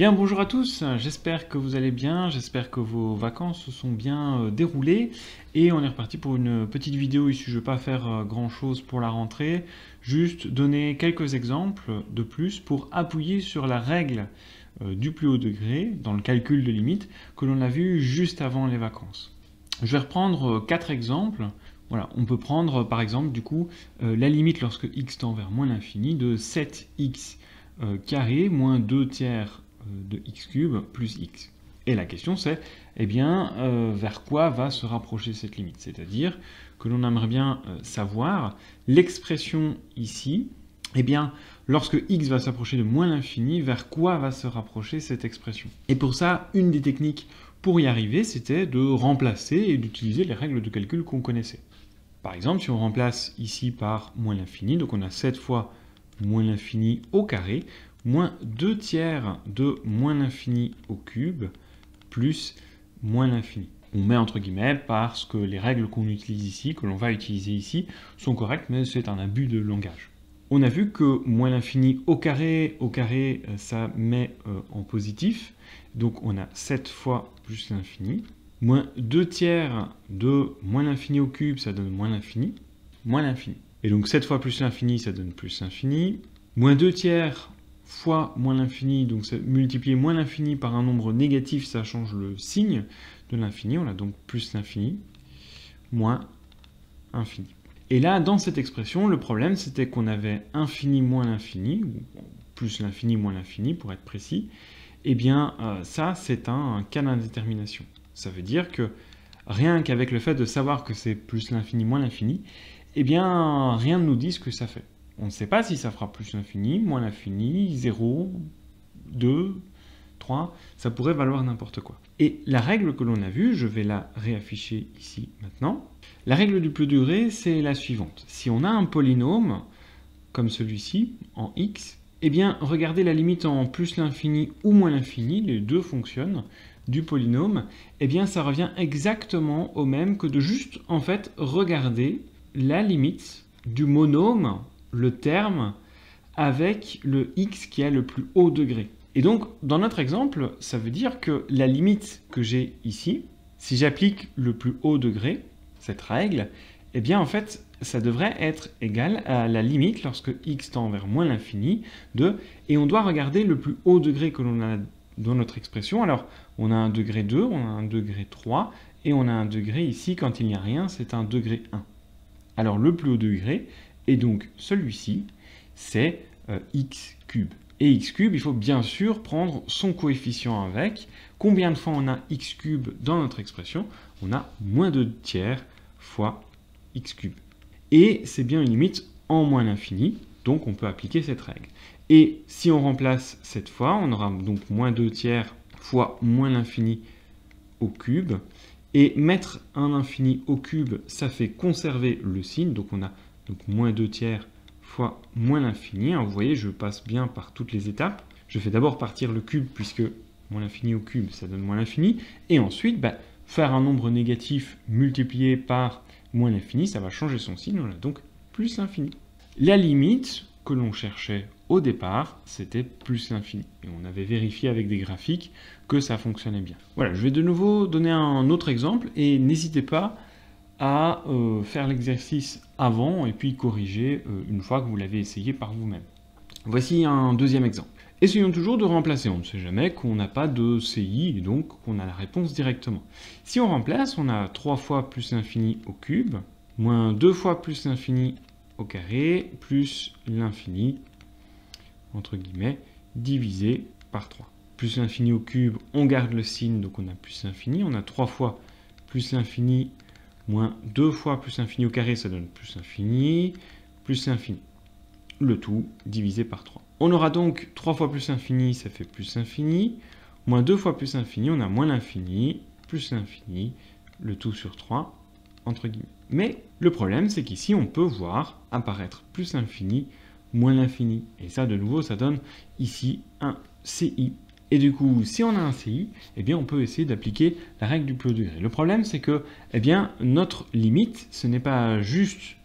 Bien, bonjour à tous, j'espère que vous allez bien, j'espère que vos vacances se sont bien déroulées et on est reparti pour une petite vidéo ici. Je ne vais pas faire grand chose pour la rentrée, juste donner quelques exemples de plus pour appuyer sur la règle du plus haut degré dans le calcul de limite que l'on a vu juste avant les vacances. Je vais reprendre 4 exemples. Voilà, on peut prendre par exemple du coup la limite lorsque x tend vers moins l'infini de 7x carré moins 2 tiers de x cube plus x. Et la question c'est, eh bien, vers quoi va se rapprocher cette limite? C'est-à-dire que l'on aimerait bien savoir l'expression ici, eh bien, lorsque x va s'approcher de moins l'infini, vers quoi va se rapprocher cette expression? Et pour ça, une des techniques pour y arriver, c'était de remplacer et d'utiliser les règles de calcul qu'on connaissait. Par exemple, si on remplace ici par moins l'infini, donc on a 7 fois moins l'infini au carré, moins 2 tiers de moins l'infini au cube, plus moins l'infini. On met entre guillemets parce que les règles qu'on utilise ici, que l'on va utiliser ici, sont correctes, mais c'est un abus de langage. On a vu que moins l'infini au carré, ça met en positif, donc on a 7 fois plus l'infini. Moins 2 tiers de moins l'infini au cube, ça donne moins l'infini, moins l'infini. Et donc 7 fois plus l'infini, ça donne plus l'infini. Moins 2 tiers fois moins l'infini, donc multiplier moins l'infini par un nombre négatif, ça change le signe de l'infini. On a donc plus l'infini, moins infini. Et là, dans cette expression, le problème, c'était qu'on avait infini moins l'infini, ou plus l'infini moins l'infini, pour être précis. Eh bien, ça, c'est un cas d'indétermination. Ça veut dire que rien qu'avec le fait de savoir que c'est plus l'infini moins l'infini, eh bien, rien ne nous dit ce que ça fait. On ne sait pas si ça fera plus l'infini, moins l'infini, 0, 2, 3, ça pourrait valoir n'importe quoi. Et la règle que l'on a vue, je vais la réafficher ici maintenant. La règle du plus degré, c'est la suivante. Si on a un polynôme, comme celui-ci, en x, eh bien, regardez la limite en plus l'infini ou moins l'infini, les deux fonctionnent, du polynôme, eh bien, ça revient exactement au même que de juste, en fait, regarder la limite du monôme, le terme, avec le x qui a le plus haut degré. Et donc, dans notre exemple, ça veut dire que la limite que j'ai ici, si j'applique le plus haut degré, cette règle, eh bien, en fait, ça devrait être égal à la limite lorsque x tend vers moins l'infini de, et on doit regarder le plus haut degré que l'on a dans notre expression. Alors, on a un degré 2, on a un degré 3, et on a un degré ici, quand il n'y a rien, c'est un degré 1. Alors, le plus haut degré, et donc celui-ci, c'est x cube. Et x cube, il faut bien sûr prendre son coefficient avec. Combien de fois on a x cube dans notre expression? On a moins 2 tiers fois x cube. Et c'est bien une limite en moins l'infini, donc on peut appliquer cette règle. Et si on remplace cette fois, on aura donc moins 2 tiers fois moins l'infini au cube. Et mettre un infini au cube, ça fait conserver le signe, donc on a donc moins 2 tiers fois moins l'infini. Vous voyez, je passe bien par toutes les étapes. Je fais d'abord partir le cube, puisque moins l'infini au cube, ça donne moins l'infini. Et ensuite, faire un nombre négatif multiplié par moins l'infini, ça va changer son signe, on a donc plus l'infini. La limite que l'on cherchait au départ, c'était plus l'infini. Et on avait vérifié avec des graphiques que ça fonctionnait bien. Voilà, je vais de nouveau donner un autre exemple, et n'hésitez pas à faire l'exercice avant et puis corriger une fois que vous l'avez essayé par vous-même. Voici un deuxième exemple. Essayons toujours de remplacer, on ne sait jamais qu'on n'a pas de CI et donc qu'on a la réponse directement. Si on remplace, on a 3 fois plus l'infini au cube, moins 2 fois plus l'infini au carré, plus l'infini, entre guillemets, divisé par 3. Plus l'infini au cube, on garde le signe, donc on a plus l'infini, on a 3 fois plus l'infini moins 2 fois plus l'infini au carré, ça donne plus l'infini, plus l'infini. Le tout divisé par 3. On aura donc 3 fois plus l'infini, ça fait plus l'infini, moins 2 fois plus l'infini, on a moins l'infini, plus l'infini, le tout sur 3, entre guillemets. Mais le problème, c'est qu'ici, on peut voir apparaître plus l'infini, moins l'infini. Et ça, de nouveau, ça donne ici un CI. Et du coup, si on a un CI, eh bien, on peut essayer d'appliquer la règle du plus haut degré. Le problème, c'est que eh bien, notre limite, ce n'est pas juste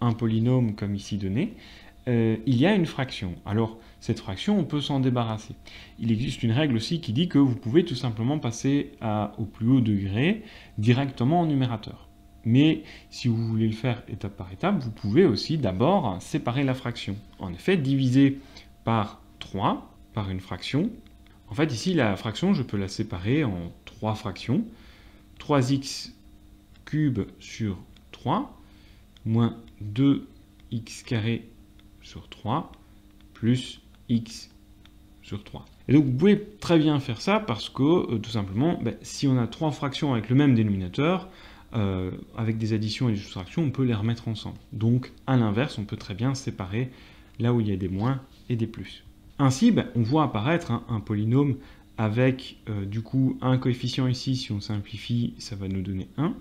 un polynôme comme ici donné, il y a une fraction. Alors, cette fraction, on peut s'en débarrasser. Il existe une règle aussi qui dit que vous pouvez tout simplement passer au plus haut degré directement en numérateur. Mais si vous voulez le faire étape par étape, vous pouvez aussi d'abord séparer la fraction. En effet, diviser par 3, par une fraction. En fait, ici, la fraction, je peux la séparer en 3 fractions. 3x cube sur 3, moins 2x carré sur 3, plus x sur 3. Et donc, vous pouvez très bien faire ça parce que, tout simplement, si on a 3 fractions avec le même dénominateur, avec des additions et des soustractions, on peut les remettre ensemble. Donc, à l'inverse, on peut très bien séparer là où il y a des moins et des plus. Ainsi, on voit apparaître un polynôme avec, du coup, un coefficient ici. Si on simplifie, ça va nous donner 1.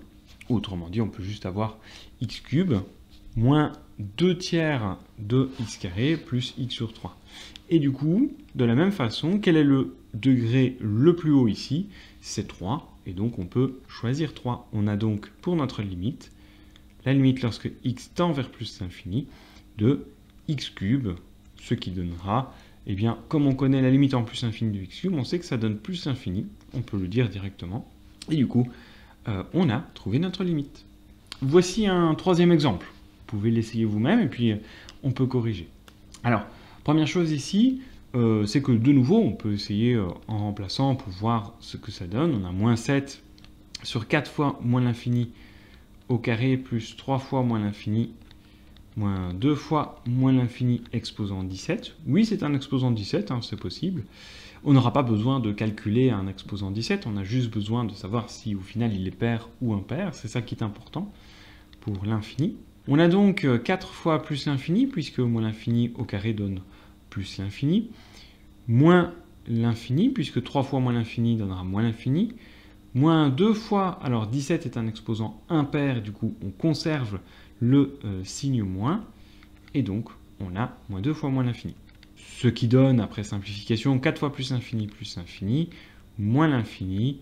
Autrement dit, on peut juste avoir x cube moins 2 tiers de x carré plus x sur 3. Et du coup, de la même façon, quel est le degré le plus haut ici? C'est 3. Et donc, on peut choisir 3. On a donc, pour notre limite, la limite lorsque x tend vers plus l'infini, de x cube, ce qui donnera, eh bien, comme on connaît la limite en plus infini de x cube, on sait que ça donne plus l'infini. On peut le dire directement. Et du coup, on a trouvé notre limite. Voici un troisième exemple. Vous pouvez l'essayer vous-même et puis on peut corriger. Alors, première chose ici, c'est que de nouveau, on peut essayer en remplaçant pour voir ce que ça donne. On a moins 7 sur 4 fois moins l'infini au carré plus 3 fois moins l'infini moins 2 fois moins l'infini exposant 17. Oui, c'est un exposant 17, c'est possible. On n'aura pas besoin de calculer un exposant 17, on a juste besoin de savoir si au final il est pair ou impair. C'est ça qui est important pour l'infini. On a donc 4 fois plus l'infini, puisque moins l'infini au carré donne plus l'infini, moins l'infini, puisque 3 fois moins l'infini donnera moins l'infini, moins 2 fois, alors 17 est un exposant impair, du coup on conserve le signe moins, et donc on a moins 2 fois moins l'infini. Ce qui donne, après simplification, 4 fois plus l'infini, moins l'infini,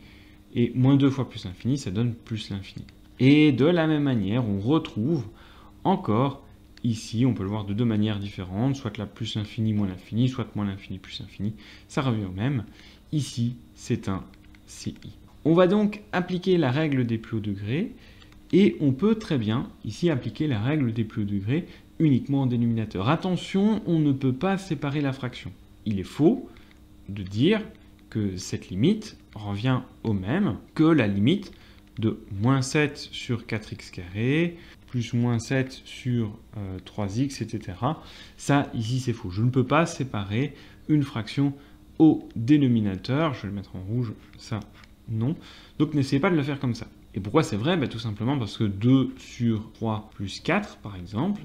et moins 2 fois plus l'infini, ça donne plus l'infini. Et de la même manière, on retrouve encore, ici, on peut le voir de deux manières différentes, soit la plus l'infini, moins l'infini, soit moins l'infini, plus l'infini, ça revient au même. Ici, c'est un CI. On va donc appliquer la règle des plus hauts degrés, et on peut très bien, ici, appliquer la règle des plus hauts degrés uniquement en dénominateur. Attention, on ne peut pas séparer la fraction. Il est faux de dire que cette limite revient au même que la limite de moins 7 sur 4x carré, plus moins 7 sur 3x, etc. Ça, ici, c'est faux. Je ne peux pas séparer une fraction au dénominateur. Je vais le mettre en rouge, ça, non. Donc, n'essayez pas de le faire comme ça. Et pourquoi c'est vrai? Tout simplement parce que 2 sur 3 plus 4, par exemple,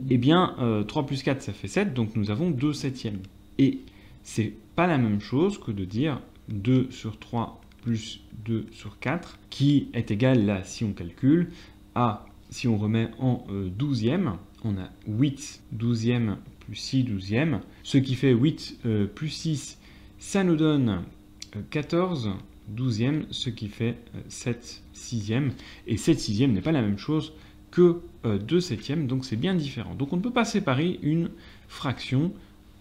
eh bien, 3 plus 4, ça fait 7, donc nous avons 2 septièmes. Et c'est pas la même chose que de dire 2 sur 3 plus 2 sur 4, qui est égal, là, si on calcule, à, si on remet en 12e, on a 8 12e plus 6 12e, ce qui fait 8 plus 6, ça nous donne 14 12e, ce qui fait 7 sixième. Et 7 sixième n'est pas la même chose que 2 septièmes, donc c'est bien différent. Donc on ne peut pas séparer une fraction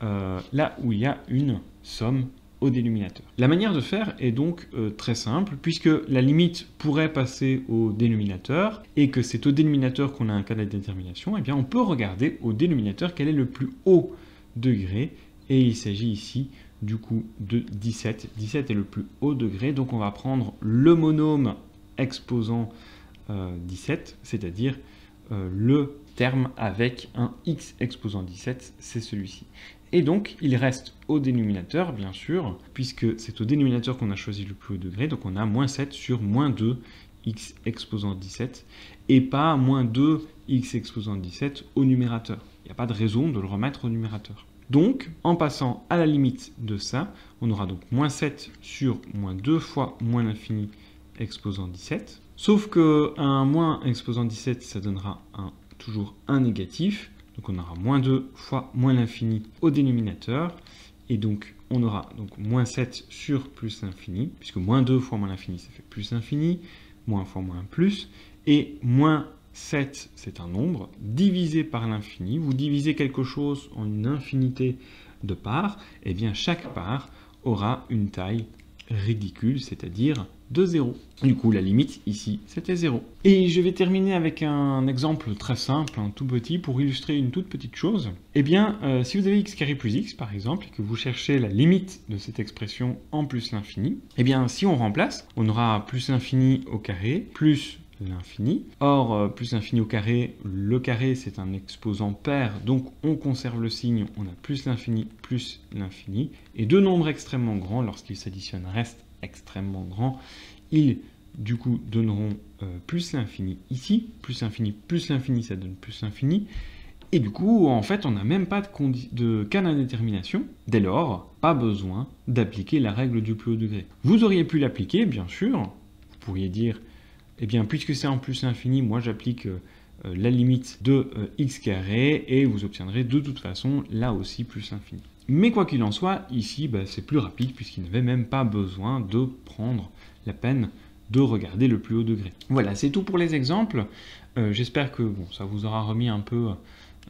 là où il y a une somme au dénominateur. La manière de faire est donc très simple, puisque la limite pourrait passer au dénominateur, et que c'est au dénominateur qu'on a un cas de détermination, et bien on peut regarder au dénominateur quel est le plus haut degré, et il s'agit ici du coup de 17. 17 est le plus haut degré, donc on va prendre le monôme exposant 17, c'est-à-dire le terme avec un x exposant 17, c'est celui-ci. Et donc, il reste au dénominateur, bien sûr, puisque c'est au dénominateur qu'on a choisi le plus haut degré, donc on a moins 7 sur moins 2 x exposant 17, et pas moins 2 x exposant 17 au numérateur. Il n'y a pas de raison de le remettre au numérateur. Donc, en passant à la limite de ça, on aura donc moins 7 sur moins 2 fois moins l'infini exposant 17. Sauf qu'un moins exposant 17, ça donnera toujours un négatif. Donc on aura moins 2 fois moins l'infini au dénominateur. Et donc on aura donc moins 7 sur plus l'infini, puisque moins 2 fois moins l'infini, ça fait plus l'infini, moins fois moins plus. Et moins 7, c'est un nombre, divisé par l'infini. Vous divisez quelque chose en une infinité de parts, et bien chaque part aura une taille ridicule, c'est-à-dire de 0. Du coup, la limite ici, c'était 0. Et je vais terminer avec un exemple très simple, tout petit, pour illustrer une toute petite chose. Eh bien, si vous avez x carré plus x, par exemple, et que vous cherchez la limite de cette expression en plus l'infini, eh bien, si on remplace, on aura plus l'infini au carré, plus l'infini. Or, plus l'infini au carré, le carré, c'est un exposant pair, donc on conserve le signe, on a plus l'infini, et deux nombres extrêmement grands, lorsqu'ils s'additionnent, restent extrêmement grands, ils, du coup, donneront plus l'infini ici, plus l'infini, ça donne plus l'infini, et du coup, en fait, on n'a même pas de cas d'indétermination. Dès lors, pas besoin d'appliquer la règle du plus haut degré. Vous auriez pu l'appliquer, bien sûr. Vous pourriez dire, eh bien, puisque c'est en plus l'infini, moi j'applique la limite de x carré, et vous obtiendrez de toute façon, là aussi, plus l'infini. Mais quoi qu'il en soit, ici, c'est plus rapide, puisqu'il n'avait même pas besoin de prendre la peine de regarder le plus haut degré. Voilà, c'est tout pour les exemples. J'espère que ça vous aura remis un peu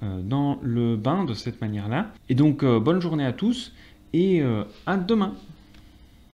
dans le bain de cette manière-là. Et donc, bonne journée à tous, et à demain.